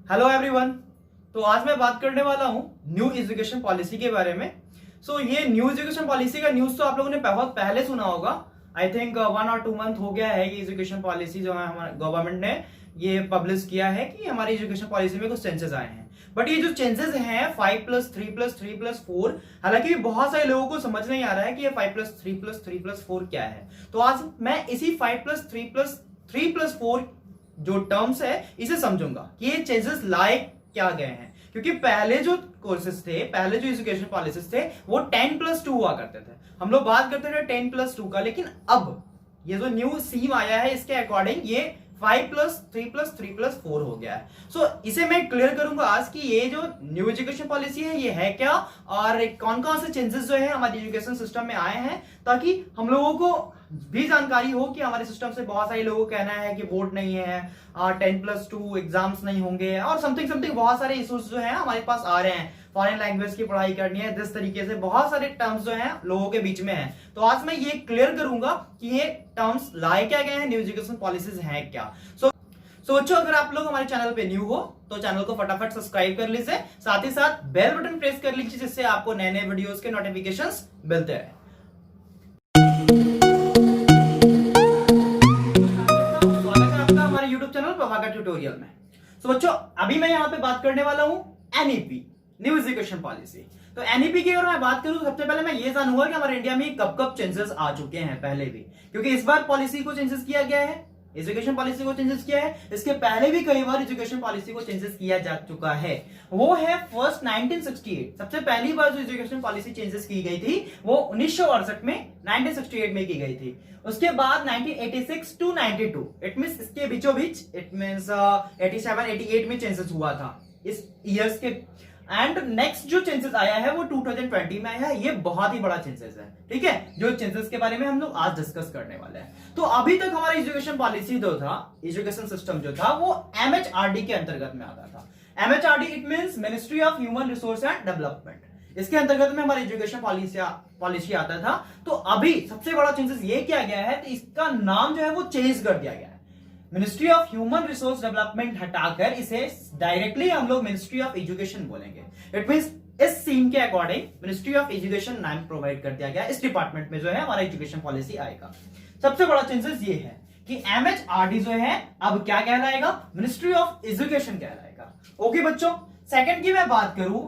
Hello everyone. तो आज मैं बात करने वाला हूं न्यू एजुकेशन पॉलिसी के बारे में। ये न्यू एजुकेशन पॉलिसी का न्यूज तो आप लोगों ने बहुत पहले सुना होगा। आई थिंक 1 और 2 मंथ हो गया है कि एजुकेशन पॉलिसी जो है हमारे गवर्नमेंट ने ये पब्लिश किया है कि हमारी एजुकेशन पॉलिसी में कुछ चेंजेस आए हैं। बट ये जो चेंजेस हैं 5+3+3+4, हालांकि बहुत सारे लोगों को समझ नहीं आ रहा है कि ये 5+3+3+4 क्या है। तो आज मैं इसी 5+3+3+4 जो टर्म्स है इसे समझूंगा कि ये चेंजेस लाए क्या गए हैं। क्योंकि पहले जो कोर्सेज थे, पहले जो एजुकेशन पॉलिसीज थे वो 10+2 हुआ करते थे। हम लोग बात करते थे 10+2 का, लेकिन अब ये जो न्यू स्कीम आया है इसके अकॉर्डिंग ये 5+3+3+4 हो गया है। इसे मैं क्लियर करूंगा आज कि ये जो न्यू एजुकेशन पॉलिसी है ये है क्या और कौन कौन से चेंजेस जो है हमारे एजुकेशन सिस्टम में आए हैं, ताकि हम लोगों को भी जानकारी हो कि हमारे सिस्टम से बहुत सारे लोगों का कहना है कि बोर्ड नहीं है, 10+2 एग्जाम्स नहीं होंगे और समथिंग समथिंग बहुत सारे इश्यूज जो है हमारे पास आ रहे हैं। फॉरेन लैंग्वेज की पढ़ाई करनी है, जिस तरीके से बहुत सारे टर्म्स जो हैं लोगों के बीच में हैं। तो आज मैं ये क्लियर करूंगा कि ये टर्म्स लाए क्या गए हैं, न्यू एजुकेशन पॉलिसीज हैं क्या। बच्चों, अगर आप लोग हमारे चैनल पे न्यू हो तो चैनल को फटाफट सब्सक्राइब कर लीजिए, साथ ही साथ बेल बटन प्रेस कर लीजिए जिससे आपको नए नए वीडियोस के नोटिफिकेशंस मिलते हैं। ट्यूटोरियल में। बच्चों, अभी मैं यहाँ पे बात करने वाला हूँ एनईपी, न्यू एजुकेशन पॉलिसी। तो एनईपी की अगर मैं बात करूँ तो सबसे पहले मैं ये जानूंगा कि हमारे इंडिया में कब कब चेंजेस आ चुके हैं पहले भी, क्योंकि इस बार पॉलिसी को चेंजेस किया गया है, एजुकेशन पॉलिसी को चेंजेस किया है। इसके पहले भी कई बार एजुकेशन पॉलिसी को चेंजेस किया जा चुका है। वो है फर्स्ट 1968, सबसे पहली बार जो एजुकेशन पॉलिसी चेंजेस की गई थी वो 1968 में 1968 में की गई थी। उसके बाद 1986 टू 92, इट मींस इसके बीचों बीच, इट मींस 87 88 में चेंजेस हुआ था इस ईयर्स के। एंड नेक्स्ट जो चेंजेस आया है वो 2020 में आया है। ये बहुत ही बड़ा चेंजेस है, ठीक है, जो चेंजेस के बारे में हम लोग आज डिस्कस करने वाले हैं। तो अभी तक हमारा एजुकेशन पॉलिसी जो था, एजुकेशन सिस्टम जो था वो एमएचआरडी के अंतर्गत में आता था। MHRD it means ministry of human resource and development, इसके अंतर्गत में हमारी एजुकेशन पॉलिसी आता था। तो अभी सबसे बड़ा चेंजेस ये किया गया है कि इसका नाम जो है वो चेंज कर दिया गया है। Ministry of human resource development हटाकर इसे डायरेक्टली हम लोग मिनिस्ट्री ऑफ एजुकेशन बोलेंगे। इट मींस इस सीन के अकॉर्डिंग मिनिस्ट्री ऑफ एजुकेशन नाम प्रोवाइड कर दिया गया। इस डिपार्टमेंट में जो है हमारा एजुकेशन पॉलिसी आएगा। सबसे बड़ा चेंजेस ये है कि एमएचआरडी जो है अब क्या कहलाएगा, मिनिस्ट्री ऑफ एजुकेशन कहलाएगा। ओके बच्चों, सेकंड की मैं बात करूं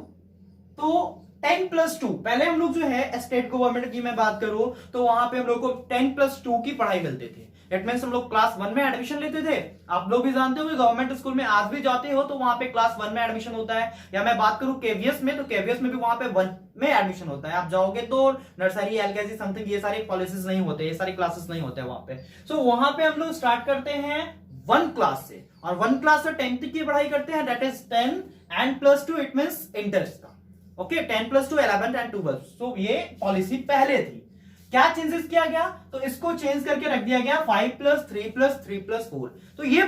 तो 10+2, पहले हम लोग जो है स्टेट गवर्नमेंट की मैं बात करूं तो वहां पे हम लोग को 10+2 की पढ़ाई मिलती थी। इट मींस हम लोग क्लास 1 में एडमिशन लेते थे। आप लोग भी जानते हो कि गवर्नमेंट स्कूल में आज भी जाते हो तो वहां पे क्लास 1 में एडमिशन होता है। या मैं बात करूं केवीएस में तो केवीएस में भी वहां पे 1 में एडमिशन होता है। आप जाओगे तो नर्सरी, एलकेजी, समथिंग ये सारे पॉलिसीज नहीं होते, ये सारे क्लासेस नहीं होते वहां पे। वहां पे हम लोग स्टार्ट करते हैं 1 क्लास से, और 1 क्लास से 10th की पढ़ाई करते हैं, that is 10 and +2 it means inters का। Okay, 10+2 11 and 12। ये पॉलिसी पहले थी। क्या चेंजेस किया गया, तो इसको चेंज करके रख दिया गया 5+3+3+4। तो ये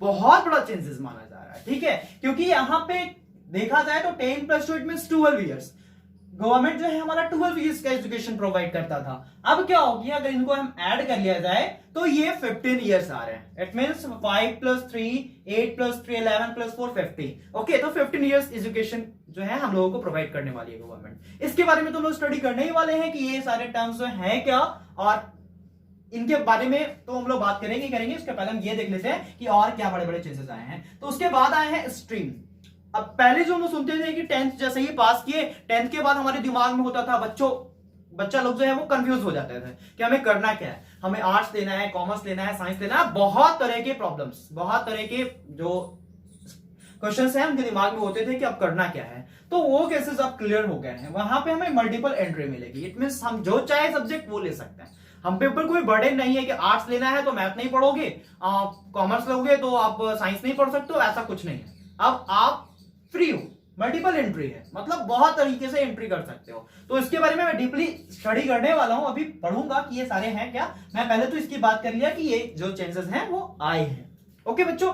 बहुत बड़ा चेंजेस माना जा रहा है, ठीक है, क्योंकि यहां पे देखा जाए तो 10+2 इट मींस 12 ईयर्स। गवर्नमेंट जो है हमारा 12 ईयर्स का एजुकेशन प्रोवाइड करता था। अब क्या हो गया, अगर इनको हम ऐड कर लिया जाए तो ये 15 ईयर्स आ रहे हैं। It means 5+3 8+3 11+4 15। ओके, तो 15 ईयर्स एजुकेशन जो है हम लोगों को प्रोवाइड करने वाली है गवर्नमेंट। इसके बारे में तो लोग स्टडी करने ही वाले हैं कि ये सारे टर्म्स जो हैं क्या, और इनके बारे में तो हम लोग बात करेंगे। उसके पहले हम ये देख लेते हैं कि और क्या बड़े बड़े चेंजेस आए हैं। तो उसके बाद आए हैं स्ट्रीम। अब पहले जो हम लोग सुनते थे कि 10th जैसे ही पास किए, 10th के बाद हमारे दिमाग में होता था बच्चा लोग जो है वो कंफ्यूज हो जाते थे कि हमें करना क्या है, हमें आर्ट्स लेना है, कॉमर्स लेना है, साइंस लेना है। बहुत तरह के प्रॉब्लम्स, बहुत तरह के जो क्वेश्चंस हैं उनके दिमाग में होते थे कि अब करना क्या है। तो वो केसेस अब क्लियर हो गए हैं। वहां पे हमें मल्टीपल एंट्री मिलेगी। इट मींस हम जो चाहे सब्जेक्ट वो ले सकते हैं। हम पे ऊपर कोई बर्डन नहीं है कि आर्ट्स लेना है तो मैथ नहीं पढ़ोगे, कॉमर्स लोगे तो आप साइंस नहीं पढ़ सकते हो, ऐसा कुछ नहीं है। अब आप फ्री हो, मल्टीपल एंट्री है, मतलब बहुत तरीके से एंट्री कर सकते हो। तो इसके बारे में मैं डीपली स्टडी करने वाला हूं, अभी पढ़ूंगा कि ये सारे हैं क्या। मैं पहले तो इसकी बात कर लिया कि ये जो चेंजेस हैं वो आए हैं। ओके बच्चों,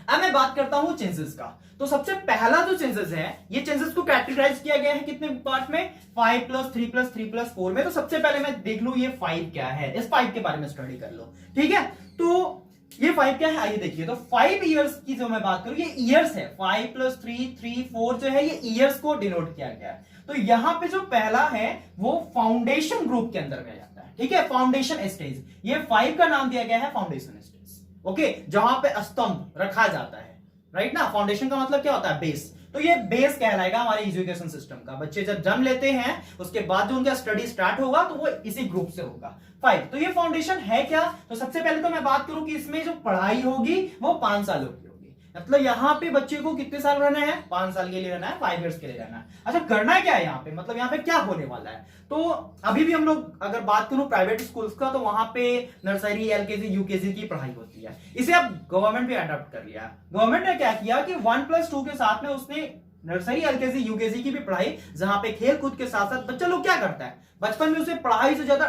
अब मैं बात करता हूं चेंजेस का। तो सबसे पहला जो चेंजेस है, ये चेंजेस को कैटेगराइज किया गया है कितने पार्ट में, 5+3+3+4 में। तो सबसे पहले मैं देख लूं ये 5 क्या है, इस 5 के बारे में स्टडी कर लो, ठीक है। तो ये 5 क्या है आइए देखिए। तो 5 इयर्स की जो मैं बात करूं, ये इयर्स है, 5 + 3 3 4 जो है ये इयर्स को डिनोट किया गया है। तो यहां पे जो पहला है वो फाउंडेशन ग्रुप के अंदर में जाता है, ठीक है, फाउंडेशन स्टेज। ये 5 का नाम दिया गया है फाउंडेशन स्टेज, ओके, जहां पे स्तंभ रखा जाता है, राइट ना। फाउंडेशन का मतलब क्या होता है, बेस। तो ये बेस कहलाएगा हमारे एजुकेशन सिस्टम का। बच्चे जब जन्म लेते हैं उसके बाद जो उनका स्टडी स्टार्ट होगा तो वो इसी ग्रुप से होगा। 5, तो ये फाउंडेशन है क्या। तो सबसे पहले तो मैं बात करूं कि इसमें जो पढ़ाई होगी वो 5 सालों की होगी। मतलब यहाँ पे बच्चे को कितने साल रहना है, 5 साल के लिए रहना है, 5 इयर्स के लिए रहना है। अच्छा, करना क्या है यहाँ पे, मतलब यहाँ पे क्या होने वाला है। तो अभी भी हम लोग अगर बात करूं प्राइवेट स्कूल्स का, तो वहां पे नर्सरी, एलकेजी, यूकेजी की पढ़ाई होती है। इसे अब गवर्नमेंट भी अडॉप्ट कर लिया। गवर्नमेंट ने क्या किया कि 1+2 के साथ में उसने नर्सरी, एलकेजी, यूकेजी की भी पढ़ाई, जहां पे खेल कूद के साथ साथ बच्चा लोग क्या करता है, बचपन में उसे पढ़ाई से ज्यादा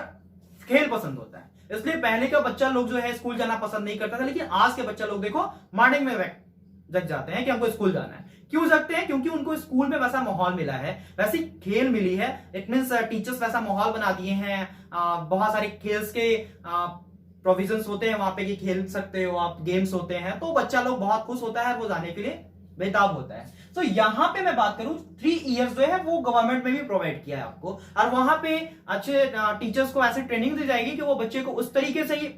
खेल पसंद होता है। इसलिए पहले का बच्चा लोग जो है स्कूल जाना पसंद नहीं करता था, लेकिन आज के बच्चा लोग देखो मॉर्निंग में जग जाते हैं कि हमको स्कूल जाना है। क्यों जगते हैं, क्योंकि उनको स्कूल में वैसा माहौल मिला है, वैसी खेल मिली है। इट मींस टीचर्स वैसा माहौल बना दिए हैं, बहुत सारे खेल्स के प्रोविजंस होते हैं वहां पे कि खेल सकते हो आप, गेम्स होते हैं, तो बच्चा लोग बहुत खुश होता है, वो जाने के लिए बेताब होता है। तो यहां पे मैं बात करूं 3 इयर्स जो है वो गवर्नमेंट में भी प्रोवाइड किया है आपको, और वहां पे अच्छे टीचर्स को ऐसी ट्रेनिंग दी जाएगी कि वो बच्चे को उस तरीके से ही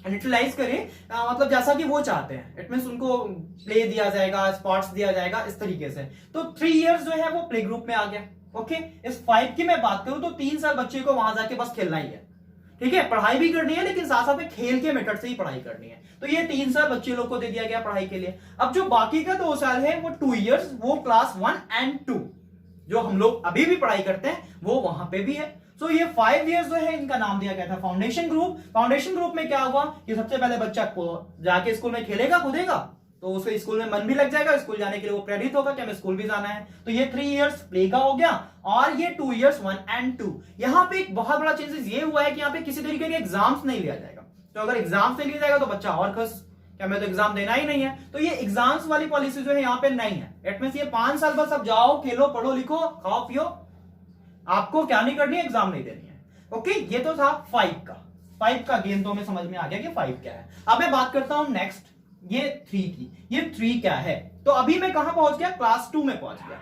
यूटिलाइज करे, मतलब जैसा कि वो चाहते हैं। इट मींस उनको प्ले दिया जाएगा, स्पोर्ट्स दिया जाएगा, इस तरीके से। तो 3 इयर्स जो है वो प्ले ग्रुप में आ गया, ओके। इस 5 की मैं बात करूं तो 3 साल बच्चे को वहां जाके बस खेलना ही है, ठीक है, पढ़ाई भी करनी है, लेकिन साथ साथ में खेल के मेथड से ही पढ़ाई करनी है। तो ये 3 साल बच्चे लोग को दे दिया गया पढ़ाई के लिए। अब जो बाकी का 2 साल है वो 2 इयर्स, वो क्लास 1 और 2 जो हम लोग अभी भी पढ़ाई करते हैं वो वहां पे भी है। तो ये 5 इयर्स जो है इनका नाम दिया गया था फाउंडेशन ग्रुप। फाउंडेशन ग्रुप में क्या हुआ कि सबसे पहले बच्चा को जाके स्कूल में खेलेगा कूदेगा, तो उसके स्कूल में मन भी लग जाएगा, स्कूल जाने के लिए वो प्रेरित होगा कि हमें स्कूल भी जाना है। तो ये 3 इयर्स प्ले का हो गया, और ये 2 इयर्स 1 और 2। यहाँ पे एक बहुत बड़ा चेंजेस ये हुआ है कि यहाँ पे किसी तरीके के एग्जाम्स नहीं लिया जाएगा। तो अगर एग्जाम्स नहीं लिया जाएगा तो बच्चा और खुश कि हमें तो एग्जाम देना ही नहीं है। तो ये एग्जाम्स वाली पॉलिसी जो है यहाँ पे नहीं है। इट मींस ये 5 साल बस अब जाओ, खेलो, पढ़ो, लिखो, खाओ पियो, आपको क्या नहीं करनी है, एग्जाम नहीं देनी है, ओके। ये तो था 5 का गेम, तो हमें समझ में आ गया कि 5 क्या है। अब मैं बात करता हूं नेक्स्ट ये 3 की। ये 3 क्या है, तो अभी मैं कहां पहुंच गया, क्लास 2 में पहुंच गया।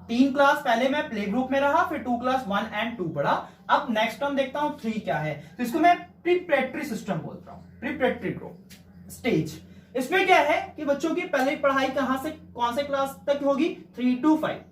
3 क्लास पहले मैं प्ले ग्रुप में रहा, फिर 2 क्लास 1 और 2 पढ़ा। अब नेक्स्ट टर्म देखता हूं 3 क्या है। तो इसको मैं प्रीपरेटरी सिस्टम बोलता हूं, प्रीपरेटरी ग्रुप स्टेज। इसमें क्या है कि बच्चों की पहले पढ़ाई कहां से कौन से क्लास तक होगी, 3 to 5,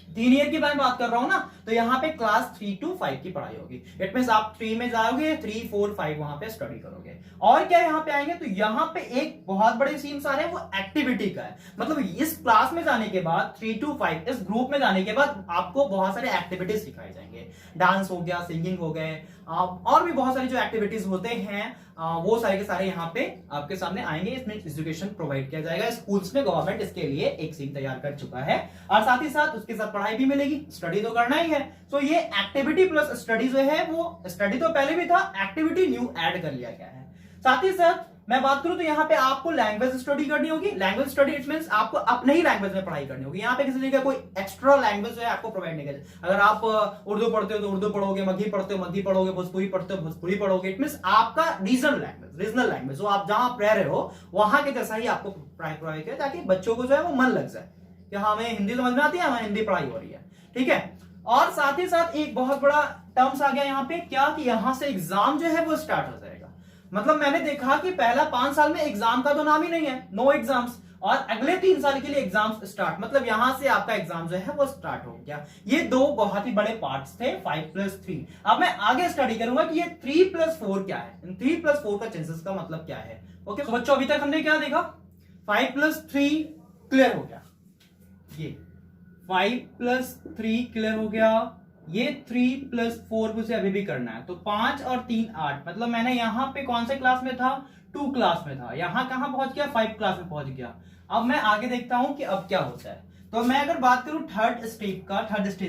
3 ईयर की मैं बात कर रहा हूं ना। तो यहाँ पे क्लास 3 to 5 की पढ़ाई होगी। इट मींस आप 3 में जाओगे, 3, 4, 5 वहां पे स्टडी करोगे। और क्या यहाँ पे आएंगे, तो यहाँ पे एक बहुत बड़े सीन्स आ रहे हैं, वो एक्टिविटी का है। मतलब इस क्लास में जाने के बाद 3 to 5 इस ग्रुप में जाने के बाद आपको बहुत सारे एक्टिविटीज सिखाए जाएंगे। डांस हो गया, सिंगिंग हो गए, और भी बहुत सारी जो एक्टिविटीज होते हैं वो सारे के सारे यहाँ पे आपके सामने आएंगे। इसमें एजुकेशन प्रोवाइड किया जाएगा स्कूल्स में। गवर्नमेंट इसके लिए एक सीन तैयार कर चुका है, और साथ ही साथ उसके साथ पढ़ाई भी मिलेगी, स्टडी तो करना ही है। तो ये एक्टिविटी प्लस स्टडी जो है, वो स्टडी तो पहले भी था, एक्टिविटी न्यू ऐड कर लिया गया है। साथ ही साथ मैं बात करूं तो यहाँ पे आपको लैंग्वेज स्टडी करनी होगी। लैंग्वेज स्टडी इट मींस आपको अपने ही लैंग्वेज में पढ़ाई करनी होगी। यहाँ पे किसी तरीके का कोई एक्स्ट्रा लैंग्वेज जो है आपको प्रोवाइड नहीं करेगा। अगर आप उर्दू पढ़ते हो तो उर्दू पढ़ोगे, मगही पढ़ते हो मगही पढ़ोगे, भोजपुरी पढ़ते हो भोजपुरी पढ़ोगे। इट मींस आपका रीजनल लैंग्वेज जो आप जहां आप रह रहे हो वहां के जैसा ही आपको प्रोवाइड किया, ताकि बच्चों को जो है वो मन लग जाए कि हाँ हमें हिंदी समझ में आती है, हमें हिंदी पढ़ाई हो रही है, ठीक है। और साथ ही साथ एक बहुत बड़ा टर्म्स आ गया यहाँ पे, क्या कि यहाँ से एग्जाम जो है वो स्टार्ट हो जाएगा। मतलब मैंने देखा कि पहला 5 साल में एग्जाम का तो नाम ही नहीं है, नो एग्जाम्स, और अगले 3 साल के लिए एग्जाम्स स्टार्ट। मतलब यहां से आपका एग्जाम जो है वो स्टार्ट हो गया। ये 2 बहुत ही बड़े पार्ट्स थे, 5+3। अब मैं आगे स्टडी करूंगा कि ये 3+4 क्या है, 3+4 का चेंजेस का मतलब क्या है, ओके। तो बच्चों अभी तक हमने क्या देखा, 5+3 क्लियर हो गया, ये 5+3 क्लियर हो गया, ये 3+4 मुझे अभी भी करना है। तो 5 और 3 8, मतलब मैंने यहाँ पे कौन से क्लास में था, 2 क्लास में था, यहाँ कहां पहुंच गया, 5 क्लास में पहुंच गया। अब मैं आगे देखता हूं कि अब क्या होता है। तो मैं अगर बात करूं थर्ड स्टेज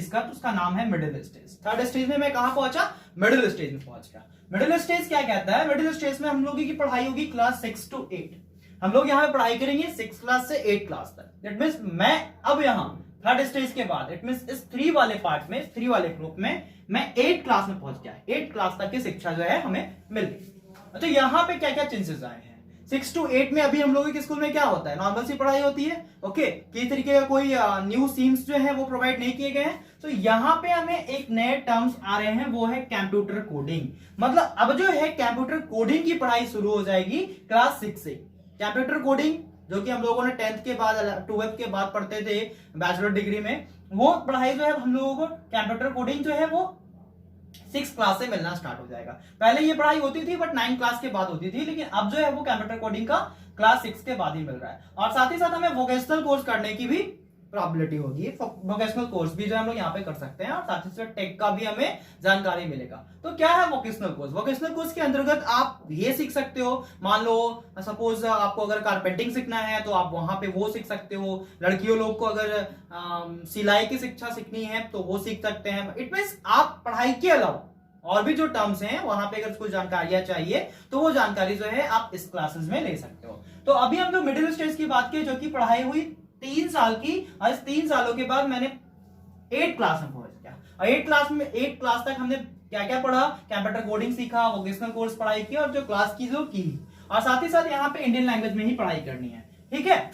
का, तो उसका नाम है मिडिल स्टेज। थर्ड स्टेज में मैं कहां पहुंचा, मिडिल स्टेज में पहुंच गया। मिडिल स्टेज क्या कहता है, मिडिल स्टेज में हम लोगों की पढ़ाई होगी क्लास 6 to 8। हम लोग यहाँ पे पढ़ाई करेंगे 6 क्लास से 8 क्लास तक। दैट मींस मैं अब यहाँ थर्ड स्टेज के बाद, इट मींस इस 3 वाले पार्ट में, 3 वाले ग्रुप में मैं 8 क्लास में पहुंच गया। 8 क्लास तक की शिक्षा जो है हमें मिल गई। तो यहाँ पे क्या क्या चेंजेस आए हैं 6 to 8 में अभी हम लोगों के स्कूल में क्या होता है, नॉर्मल सी पढ़ाई होती है। ओके, किसी तरीके का कोई न्यू सीम्स जो है वो प्रोवाइड नहीं किए गए हैं। तो यहाँ पे हमें एक नए टर्म्स आ रहे हैं, वो है कंप्यूटर कोडिंग। मतलब अब जो है कंप्यूटर कोडिंग की पढ़ाई शुरू हो जाएगी क्लास 6 से। कंप्यूटर कोडिंग जो कि हम लोगों ने 10th के बाद 12th के बाद पढ़ते थे बैचलर डिग्री में, वो पढ़ाई जो है हम लोगों को कंप्यूटर कोडिंग जो है वो 6 क्लास से मिलना स्टार्ट हो जाएगा। पहले ये पढ़ाई होती थी बट 9 क्लास के बाद होती थी, लेकिन अब जो है वो कंप्यूटर कोडिंग का क्लास 6 के बाद ही मिल रहा है। और साथ ही साथ हमें वोकेशनल कोर्स करने की भी प्रॉबिलिटी होगी। वोकेशनल कोर्स भी जो हम लोग यहाँ पे कर सकते हैं, और साथ ही साथ टेक का भी हमें जानकारी मिलेगा। तो क्या है वोकेशनल कोर्स? वोकेशनल कोर्स के अंतर्गत आप ये सीख सकते हो, मान लो सपोज आपको अगर कारपेंटिंग सीखना है तो आप वहां पे वो सीख सकते हो। लड़कियों लोग को अगर सिलाई की शिक्षा सीखनी है तो वो सीख सकते हैं। इट मींस आप पढ़ाई के अलावा और भी जो टर्म्स हैं वहां पे अगर कुछ जानकारियां चाहिए तो वो जानकारी जो है आप इस क्लासेस में ले सकते हो। तो अभी हम लोग मिडिल स्टेज की बात की, जो कि पढ़ाई हुई 3 साल की, और इस 3 सालों के बाद मैंने 8 क्लास में पहुंच गया। और 8 क्लास तक हमने क्या क्या पढ़ा, कंप्यूटर कोडिंग सीखा, वोकेशनल कोर्स पढ़ाई की, और जो क्लास की जो की, और साथ ही साथ यहाँ पे इंडियन लैंग्वेज में ही पढ़ाई करनी है। ठीक है,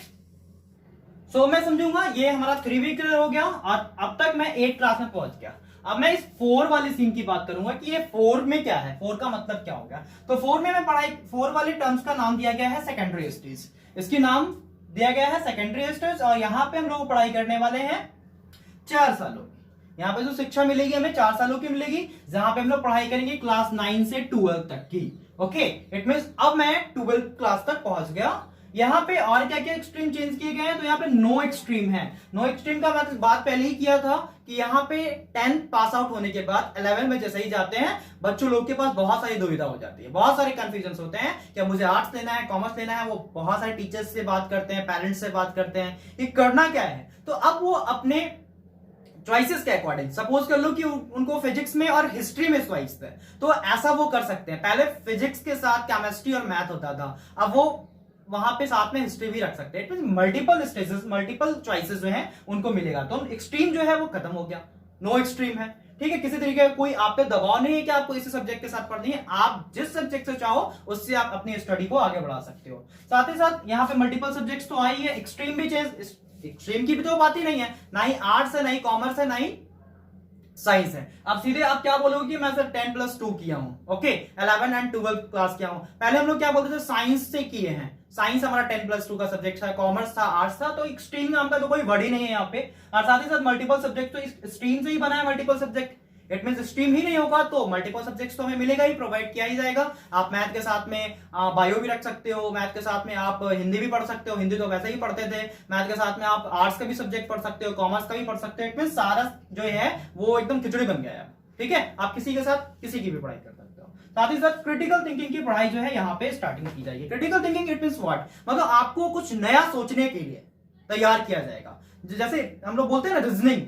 सो मैं समझूंगा ये हमारा 3 वीक हो गया, और अब तक मैं 8 क्लास में पहुंच गया। अब मैं इस 4 वाली सीन की बात करूंगा कि ये 4 में क्या है, 4 का मतलब क्या हो गया। तो 4 में मैं पढ़ाई, 4 वाले टर्म्स का नाम दिया गया है सेकेंडरी स्टेज। इसकी नाम दिया गया है सेकेंडरी स्टेज, और यहाँ पे हम लोग पढ़ाई करने वाले हैं 4 सालों की। यहाँ पे जो शिक्षा मिलेगी हमें 4 सालों की मिलेगी, जहां पे हम लोग पढ़ाई करेंगे क्लास 9 से 12 तक की। ओके, इट मींस अब मैं 12 क्लास तक पहुंच गया। यहाँ पे और क्या क्या एक्सट्रीम चेंज किए गए हैं, तो यहाँ पे नो एक्सट्रीम है। नो एक्सट्रीम का मैं बात पहले ही किया था कि यहाँ पे 10th पास आउट होने के बाद 11 में जैसे ही जाते हैं, बच्चों लोग के पास बहुत सारी दुविधा हो जाती है, बहुत सारे कंफ्यूजन होते हैं कि मुझे आर्ट्स लेना है, कॉमर्स लेना है। वो बहुत सारे टीचर्स से बात करते हैं, पेरेंट्स से बात करते हैं कि करना क्या है। तो अब वो अपने चॉइसेस के अकॉर्डिंग, सपोज कर लो कि उनको फिजिक्स में और हिस्ट्री में चॉइस थे, तो ऐसा वो कर सकते हैं। पहले फिजिक्स के साथ केमिस्ट्री और मैथ होता था, अब वो वहां पे साथ में हिस्ट्री भी रख सकते हैं। मल्टीपल स्टेजेस, मल्टीपल चॉइसेस जो हैं उनको मिलेगा। तो एक्सट्रीम जो है वो खत्म हो गया, नो एक्सट्रीम है। ठीक है, किसी तरीके का कोई आप पे दबाव नहीं है कि आपको इसी सब्जेक्ट के साथ पढ़नी है। आप जिस सब्जेक्ट से चाहो उससे आप अपनी स्टडी को आगे बढ़ा सकते हो। साथ ही साथ यहाँ पे मल्टीपल सब्जेक्ट्स तो आई है, एक्सट्रीम भी चेंज, एक्सट्रीम की भी तो बात ही नहीं है, ना ही आर्ट्स है, ना ही कॉमर्स है, ना ही साइंस है। अब सीधे आप क्या बोलोगे कि मैं सर 10+2 किया हूं। ओके, 11 एंड 12 क्लास किया हूं। पहले हम लोग क्या बोलते थे, साइंस से किए हैं, साइंस हमारा 10+2 का सब्जेक्ट था, कॉमर्स था, आर्ट्स था। तो स्ट्रीम नाम का तो कोई वर्ड ही नहीं है यहाँ पे। और साथ ही साथ मल्टीपल सब्जेक्ट, तो स्ट्रीम से ही बना है multiple subject. It means stream ही नहीं होगा तो मल्टीपल सब्जेक्ट्स तो हमें मिलेगा ही, प्रोवाइड किया ही जाएगा। आप मैथ के साथ में बायो भी रख सकते हो, मैथ के साथ में आप हिंदी भी पढ़ सकते हो, हिंदी तो वैसे ही पढ़ते थे। मैथ के साथ में आप आर्ट्स का भी सब्जेक्ट पढ़ सकते हो, कॉमर्स का भी पढ़ सकते हो। इट मींस सारा जो है वो एकदम खिचड़ी बन गया है। ठीक है, आप किसी के साथ किसी की भी पढ़ाई कर सकते हो। साथ ही साथ क्रिटिकल थिंकिंग की पढ़ाई जो है यहाँ पे स्टार्टिंग की जाएगी। Critical thinking it means what, मतलब आपको कुछ नया सोचने के लिए तैयार किया जाएगा। जैसे हम लोग बोलते हैं ना रीजनिंग,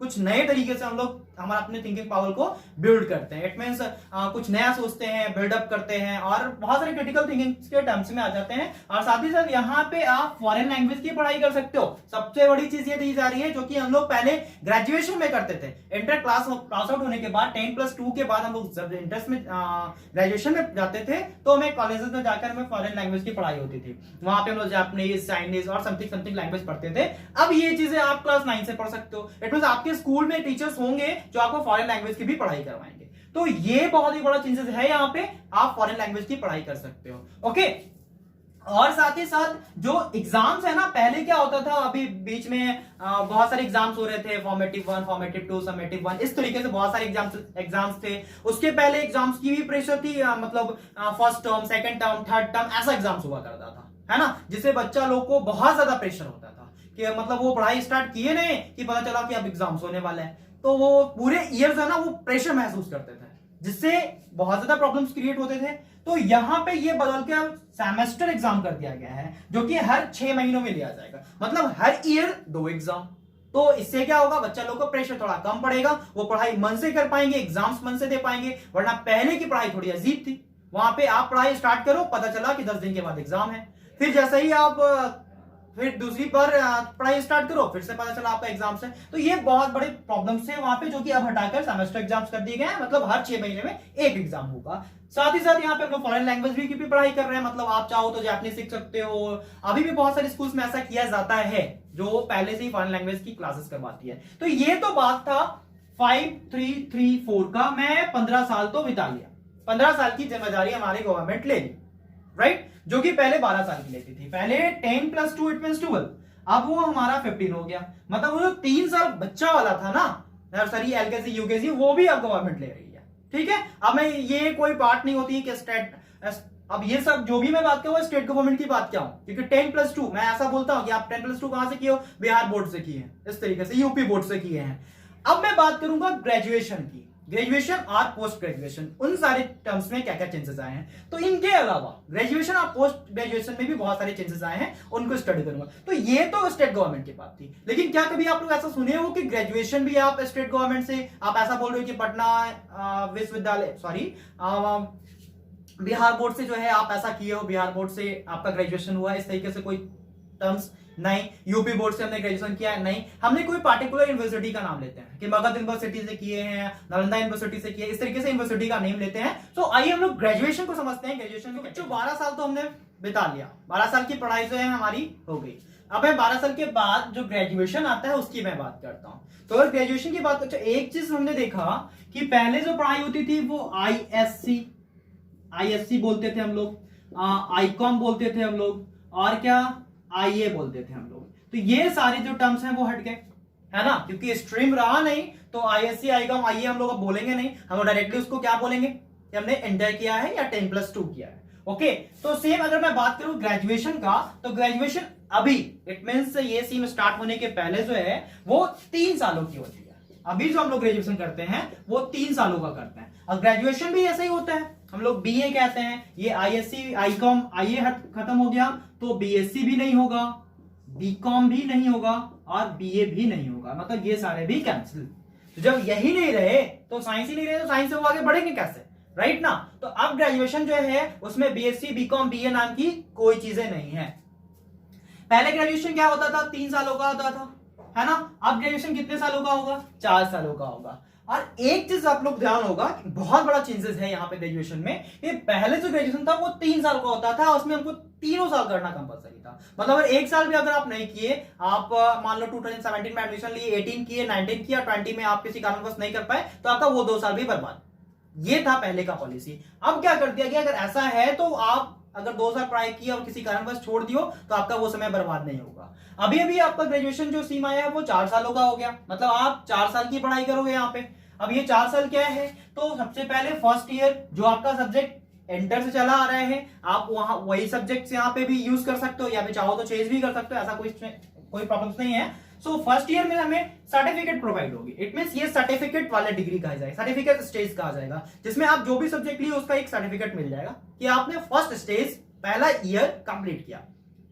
कुछ नए तरीके से हम लोग हमारा अपने थिंकिंग पावर को बिल्ड करते हैं। इट मींस कुछ नया सोचते हैं, बिल्डअप करते हैं, और बहुत सारे क्रिटिकल थिंकिंग के टर्म्स में आ जाते हैं। और साथ ही साथ यहाँ पे आप फॉरेन लैंग्वेज की पढ़ाई कर सकते हो। सबसे बड़ी चीज ये दी जा रही है जो कि हम लोग पहले ग्रेजुएशन में करते थे। इंटर पास आउट होने के बाद 10+2 के बाद हम लोग जब इंटर में ग्रेजुएशन में जाते थे तो हमें कॉलेजेस में जाकर हमें फॉरेन लैंग्वेज की पढ़ाई होती थी। वहां पे हम लोग जापानीज, चाइनीज और समथिंग लैंग्वेज पढ़ते थे। अब ये चीजें आप क्लास 9 से पढ़ सकते हो। इट मींस आपके स्कूल में टीचर्स होंगे जो आपको फॉरेन लैंग्वेज की भी पढ़ाई करवाएंगे। तो ये बहुत ही बड़ा चेंजेस है, यहाँ पे आप फॉरेन लैंग्वेज की पढ़ाई कर सकते हो। ओके, और साथ ही साथ जो एग्जाम्स है ना, पहले क्या होता था, अभी बीच में बहुत सारे एग्जाम्स हो रहे थे, फॉर्मेटिव 1, फॉर्मेटिव 2, समेटिव 1, इस तरीके से बहुत सारे एग्जाम्स थे। उसके पहले एग्जाम्स की भी प्रेशर थी, मतलब first term, second term, third term, ऐसा एग्जाम्स हुआ करता था, है ना, जिससे बच्चा लोग को बहुत ज्यादा प्रेशर होता था कि मतलब वो पढ़ाई स्टार्ट किए नहीं कि पता चला कि अब एग्जाम्स होने वाला है, तो वो पूरे ईयर जो है ना वो प्रेशर महसूस करते थे, जिससे बहुत ज्यादा प्रॉब्लम्स क्रिएट होते थे। तो यहाँ पे ये बदल के अब सेमेस्टर एग्जाम कर दिया गया है, जो कि हर 6 महीनों में लिया जाएगा, मतलब हर ईयर 2 एग्जाम। तो इससे क्या होगा, बच्चा लोग को प्रेशर थोड़ा कम पड़ेगा, वो पढ़ाई मन से कर पाएंगे, एग्जाम्स मन से दे पाएंगे। वरना पहले की पढ़ाई थोड़ी अजीब थी, वहां पे आप पढ़ाई स्टार्ट करो, पता चला कि 10 दिन के बाद एग्जाम है। फिर जैसे ही आप फिर दूसरी बार पढ़ाई स्टार्ट करो, फिर से पता चला आपका एग्जाम्स है। तो ये बहुत बड़े प्रॉब्लम्स है वहां पे, जो कि अब हटाकर सेमेस्टर एग्जाम्स कर दिए गए हैं, मतलब हर 6 महीने में एक एग्जाम होगा। साथ ही साथ यहाँ पे हम लोग फॉरेन लैंग्वेज भी की पढ़ाई कर रहे हैं, मतलब आप चाहो तो जापानीज सीख सकते हो। अभी भी बहुत सारे स्कूल्स में ऐसा किया जाता है जो पहले से ही फॉरेन लैंग्वेज की क्लासेस करवाती है। तो ये तो बात था 5334 का। मैं 15 साल तो बिता लिया, 15 साल की जिम्मेदारी हमारी गवर्नमेंट ले ली, राइट, जो कि पहले 12 साल की लेती थी। पहले 10 + 2 इट मींस 12, अब वो हमारा 15 हो गया। मतलब वो जो 3 साल बच्चा वाला था ना, नर्सरी, एलकेजी, यूकेजी, वो भी अब गवर्नमेंट ले रही है, ठीक है। अब मैं ये कोई पार्ट नहीं होती कि स्टेट, अब ये सब जो भी मैं बात करूं स्टेट गवर्नमेंट की बात क्या हूं, क्योंकि 10 + 2 मैं ऐसा बोलता हूं कि आप 10 + 2 कहां से किए हो, बिहार बोर्ड से किए हैं, इस तरीके से यूपी बोर्ड से किए हैं। अब मैं बात करूंगा ग्रेजुएशन की, ग्रेजुएशन और पोस्ट ग्रेजुएशन, उन सारे टर्म्स में क्या क्या चेंजेस आए हैं। तो इनके अलावा ग्रेजुएशन और पोस्ट ग्रेजुएशन में भी बहुत सारे चेंजेस आए हैं, उनको स्टडी करूंगा। तो ये तो स्टेट गवर्नमेंट की बात थी, लेकिन क्या कभी आप लोग ऐसा सुने हो कि ग्रेजुएशन भी आप स्टेट गवर्नमेंट से, आप ऐसा बोल रहे हो कि पटना विश्वविद्यालय, सॉरी बिहार बोर्ड से जो है आप ऐसा किए हो, बिहार बोर्ड से आपका ग्रेजुएशन हुआ, इस तरीके से कोई टर्म्स नहीं। यूपी बोर्ड से हमने ग्रेजुएशन किया है, नहीं। हमने कोई पार्टिकुलर यूनिवर्सिटी का नाम लेते हैं कि मगध यूनिवर्सिटी से किए हैं, नालंदा यूनिवर्सिटी से किए, इस तरीके से यूनिवर्सिटी का नेम लेते हैं। तो आइए हम लोग ग्रेजुएशन को समझते हैं। ग्रेजुएशन में बच्चों 12 साल तो हमने बिता लिया, 12 साल की पढ़ाई जो है हमारी हो गई। अब मैं 12 साल के बाद जो ग्रेजुएशन आता है उसकी मैं बात करता हूं। तो अगर ग्रेजुएशन की बात, अच्छा एक चीज हमने देखा कि पहले जो पढ़ाई होती थी वो आईएससी बोलते थे हम लोग, आईकॉम बोलते थे हम लोग, और क्या आईए बोलते थे हम लोग। तो ये सारे जो टर्म्स हैं वो हट गए, है ना, क्योंकि स्ट्रीम रहा नहीं। तो आईएससी, आईकॉम, आईए हम लोग अब बोलेंगे नहीं, हम डायरेक्टली उसको क्या बोलेंगे कि हमने इंटर किया है या 10 + 2 किया है। ओके, तो सेम अगर मैं बात करूं ग्रेजुएशन का, तो ग्रेजुएशन अभी इट मींस ये सीम स्टार्ट होने के पहले जो है वो 3 सालों की होती है। अभी जो हम लोग ग्रेजुएशन करते हैं वो 3 सालों का करते हैं, और ग्रेजुएशन भी ऐसा ही होता है। हम लोग बीए कहते हैं, ये आईएससी, आईकॉम, आईए खत्म हो गया तो बीएससी भी नहीं होगा, बीकॉम भी नहीं होगा, और बीए भी नहीं होगा, मतलब ये सारे भी कैंसिल। तो जब यही नहीं रहे तो साइंस ही नहीं रहे, तो साइंस से वो आगे बढ़ेंगे कैसे, राइट ना। तो अब ग्रेजुएशन जो है उसमें बीएससी, बीकॉम, बीए नाम की कोई चीजें नहीं है। पहले ग्रेजुएशन क्या होता था, 3 सालों का होता था, है ना। अब ग्रेजुएशन कितने सालों का होगा, 4 सालों का होगा। और एक चीज आप लोग ध्यान होगा, बहुत बड़ा चेंजेस है यहाँ पे ग्रेजुएशन में। ये पहले जो ग्रेजुएशन था वो 3 साल का होता था, उसमें हमको 3 साल करना कंपलसरी था। मतलब अगर 1 साल भी अगर आप नहीं किए, आप मान लो 2017 में एडमिशन लिए, 18 किए, 19 किया, 20 में आप किसी कारणवश नहीं कर पाए, तो आपका वो 2 साल भी बर्बाद। ये था पहले का पॉलिसी। अब क्या कर दिया गया, अगर ऐसा है तो आप अगर 2 साल पढ़ाई की और किसी कारणवश छोड़ दियो तो आपका वो समय बर्बाद नहीं होगा। अभी अभी आपका ग्रेजुएशन जो सीमा है वो 4 सालों का हो गया, मतलब आप 4 साल की पढ़ाई करोगे यहाँ पे। अब ये 4 साल क्या है, तो सबसे पहले फर्स्ट ईयर जो आपका सब्जेक्ट एंटर से चला आ रहे हैं, आप वहां वही सब्जेक्ट्स यहाँ पे भी यूज कर सकते हो, या फिर चाहो तो चेंज भी कर सकते हो, ऐसा कोई प्रॉब्लम नहीं है। सो फर्स्ट ईयर में हमें सर्टिफिकेट प्रोवाइड होगी। इट मींस ये सर्टिफिकेट वाला डिग्री कहा जाएगा, सर्टिफिकेट स्टेज कहा जाएगा, जिसमें आप जो भी सब्जेक्ट लिए उसका एक सर्टिफिकेट मिल जाएगा कि आपने फर्स्ट स्टेज, पहला ईयर कंप्लीट किया,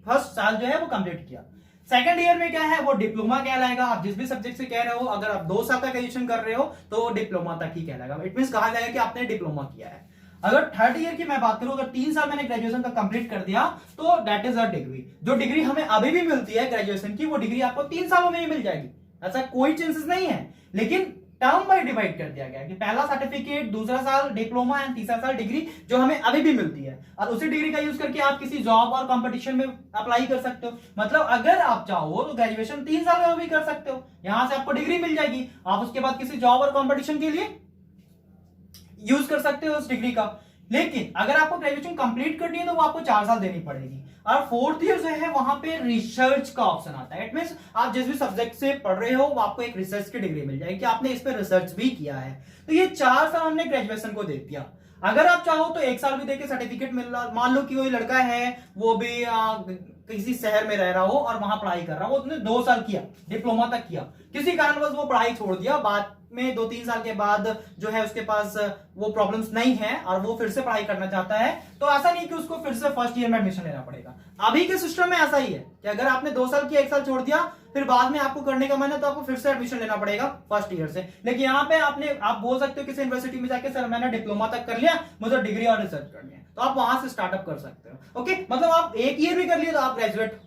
फर्स्ट साल जो है वो कंप्लीट किया। सेकंड ईयर में क्या है, वो डिप्लोमा कहलाएगा। आप जिस भी सब्जेक्ट से कह रहे हो, अगर आप 2 साल का ग्रेजुएशन कर रहे हो तो डिप्लोमा तक ही कहलाएगा। इट मींस कहा जाएगा कि आपने डिप्लोमा किया है। अगर थर्ड ईयर की मैं बात करूं, अगर 3 साल मैंने ग्रेजुएशन का कंप्लीट कर दिया तो दैट इज अ डिग्री। जो डिग्री हमें अभी भी मिलती है ग्रेजुएशन की, वो डिग्री आपको 3 सालों में ही मिल जाएगी, ऐसा कोई चांसेस नहीं है। लेकिन टर्म बाय डिवाइड कर दिया गया कि पहला सर्टिफिकेट, दूसरा साल डिप्लोमा एंड तीसरा साल डिग्री, जो हमें अभी भी मिलती है, और उसी डिग्री का यूज करके आप किसी जॉब और कंपटीशन में अप्लाई कर सकते हो। मतलब अगर आप चाहो तो ग्रेजुएशन 3 साल में भी कर सकते हो, यहां से आपको डिग्री मिल जाएगी, आप उसके बाद किसी जॉब और कंपटीशन के लिए यूज कर सकते हो उस डिग्री का। लेकिन अगर आपको ग्रेजुएशन कंप्लीट करनी है तो वो आपको 4 साल देनी पड़ेगी। और फोर्थ ईयर जो है वहां पे रिसर्च का ऑप्शन आता है। इट मींस आप जिस भी सब्जेक्ट से पढ़ रहे हो वो आपको एक रिसर्च की डिग्री मिल जाएगी कि आपने इस पे रिसर्च भी किया है। तो ये 4 साल हमने ग्रेजुएशन को दे दिया। अगर आप चाहो तो 1 साल भी देके सर्टिफिकेट मिल रहा, मान लो कि कोई लड़का है वो भी किसी शहर में रह रहा हो और वहां पढ़ाई कर रहा हो, उसने 2 साल किया, डिप्लोमा तक किया, किसी कारणवश वो पढ़ाई छोड़ दिया, बाद में 2-3 साल के बाद जो है उसके पास वो प्रॉब्लम्स नहीं है और वो फिर से पढ़ाई करना चाहता है, तो ऐसा नहीं कि उसको फिर से फर्स्ट ईयर में एडमिशन लेना पड़ेगा। अभी के सिस्टम में ऐसा ही है कि अगर आपने 2 साल किया, 1 साल छोड़ दिया, फिर बाद में आपको करने का मन है तो आपको फिर से एडमिशन लेना पड़ेगा फर्स्ट ईयर से। लेकिन यहाँ पे आप बोल सकते हो किसी यूनिवर्सिटी में जाके, सर मैंने डिप्लोमा तक कर लिया, मुझे डिग्री और रिसर्च करनी है, तो आप वहां से स्टार्टअप कर सकते हो। ओके, मतलब आप 1 ईयर भी कर लिए तो आप ग्रेजुएट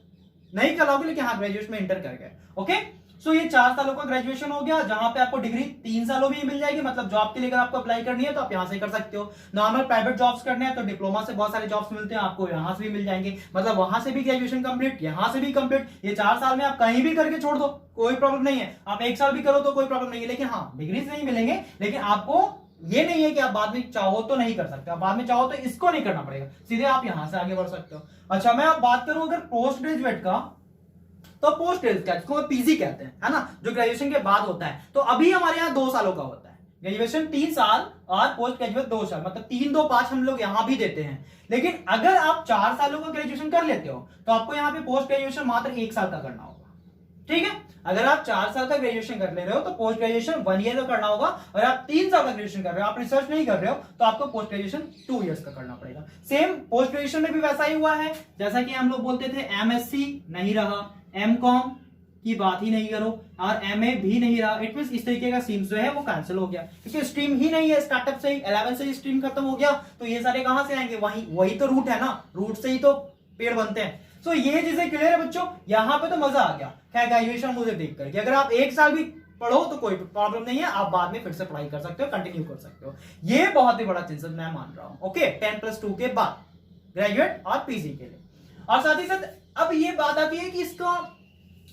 नहीं कराओगे लेकिन हाँ ग्रेजुएशन में इंटर कर गए। ओके, सो ये 4 सालों का ग्रेजुएशन हो गया, जहां पे आपको डिग्री 3 सालों में ही मिल जाएगी। मतलब जॉब के लिए अगर आपको अप्लाई करनी है तो आप यहां से कर सकते हो। नॉर्मल प्राइवेट जॉब्स करने हैं तो डिप्लोमा से बहुत सारे जॉब्स मिलते हैं, आपको यहां से भी मिल जाएंगे। मतलब वहां से भी ग्रेजुएशन कंप्लीट, यहां से भी कंप्लीट। ये 4 साल में आप कहीं भी करके छोड़ दो, कोई प्रॉब्लम नहीं है। आप 1 साल भी करो तो कोई प्रॉब्लम नहीं है, लेकिन हाँ डिग्रीज नहीं मिलेंगे। लेकिन आपको ये नहीं है कि आप बाद में चाहो तो नहीं कर सकते, आप बाद में चाहो तो इसको नहीं करना पड़ेगा, सीधे आप यहां से आगे बढ़ सकते हो। अच्छा, मैं अब बात करूं अगर पोस्ट ग्रेजुएट का, तो पोस्ट ग्रेजुएट जिसको पीजी कहते हैं, है ना, जो ग्रेजुएशन के बाद होता है। तो अभी हमारे यहाँ 2 सालों का होता है, ग्रेजुएशन 3 साल और पोस्ट ग्रेजुएट 2 साल, मतलब 3, 2, 5 हम लोग यहां भी देते हैं। लेकिन अगर आप 4 सालों का ग्रेजुएशन कर लेते हो तो आपको यहाँ पे पोस्ट ग्रेजुएशन मात्र 1 साल का करना होगा। ठीक है, अगर आप 4 साल का ग्रेजुएशन कर ले रहे हो तो पोस्ट ग्रेजुएशन 1 ईयर का करना होगा। और आप 3 साल का ग्रेजुएशन कर रहे हो, आप रिसर्च नहीं कर रहे हो, तो आपको पोस्ट ग्रेजुएशन 2 इयर्स का करना पड़ेगा। सेम पोस्ट ग्रेजुएशन में भी वैसा ही हुआ है, जैसा कि हम लोग बोलते थे एमएससी नहीं रहा, एमकॉम की बात ही नहीं करो, और एमए भी नहीं रहा। इट मींस इस तरीके का स्ट्रीम जो है वो कैंसिल हो गया, क्योंकि स्ट्रीम ही नहीं है। स्टार्टअप से ही 11 से ही स्ट्रीम खत्म हो गया, तो ये सारे कहां से आएंगे? वही तो रूट है ना, रूट से ही तो पेड़ बनते हैं। सो ये चीजें क्लियर है बच्चों, यहां पे तो मजा आ गया। खैर ग्रेजुएशन मुझे देख करके अगर आप 1 साल भी पढ़ो तो कोई प्रॉब्लम नहीं है, आप बाद में फिर से पढ़ाई कर सकते हो, कंटिन्यू कर सकते हो। ये बहुत ही बड़ा चीज मैं मान रहा हूं। ओके, 10+2 के बाद ग्रेजुएट और पीजी के लिए। और साथ ही साथ अब ये बात आती है कि इसका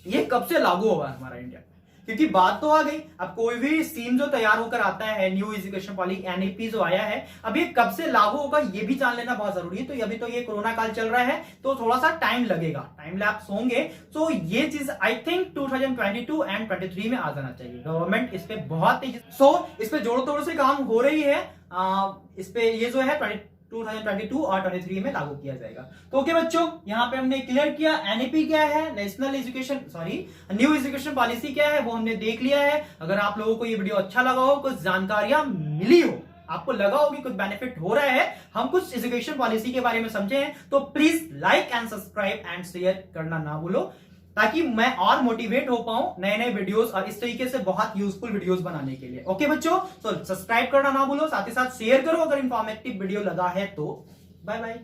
ये कब से लागू होगा हमारा इंडिया में, क्योंकि बात तो आ गई। अब कोई भी स्कीम जो तैयार होकर आता है, न्यू एजुकेशन पॉलिसी एनईपी जो आया है, अब ये कब से लागू होगा ये भी जान लेना बहुत जरूरी है। तो अभी तो ये कोरोना काल चल रहा है, तो थोड़ा सा टाइम लगेगा, टाइम लैप्स होंगे। तो ये चीज आई थिंक 2022 एंड 23 में आ जाना चाहिए। गवर्नमेंट इस पे बहुत तेजी इस पे जोर तोड़ से काम हो रही है। इस पे ये जो है 2022 और 23 में लागू किया जाएगा। तो ओके बच्चों, यहाँ पे हमने क्लियर किया एनईपी क्या है, न्यू एजुकेशन पॉलिसी क्या है, वो हमने देख लिया है। अगर आप लोगों को ये वीडियो अच्छा लगा हो, कुछ जानकारियां मिली हो, आपको लगा हो कि कुछ बेनिफिट हो रहा है, हम कुछ एजुकेशन पॉलिसी के बारे में समझे हैं, तो please like and subscribe and share करना ना भूलो, ताकि मैं और मोटिवेट हो पाऊं नए नए वीडियोस और इस तरीके से बहुत यूजफुल वीडियोस बनाने के लिए। ओके बच्चों, तो सब्सक्राइब करना ना भूलो, साथ ही साथ शेयर करो अगर इंफॉर्मेटिव वीडियो लगा है तो। Bye bye.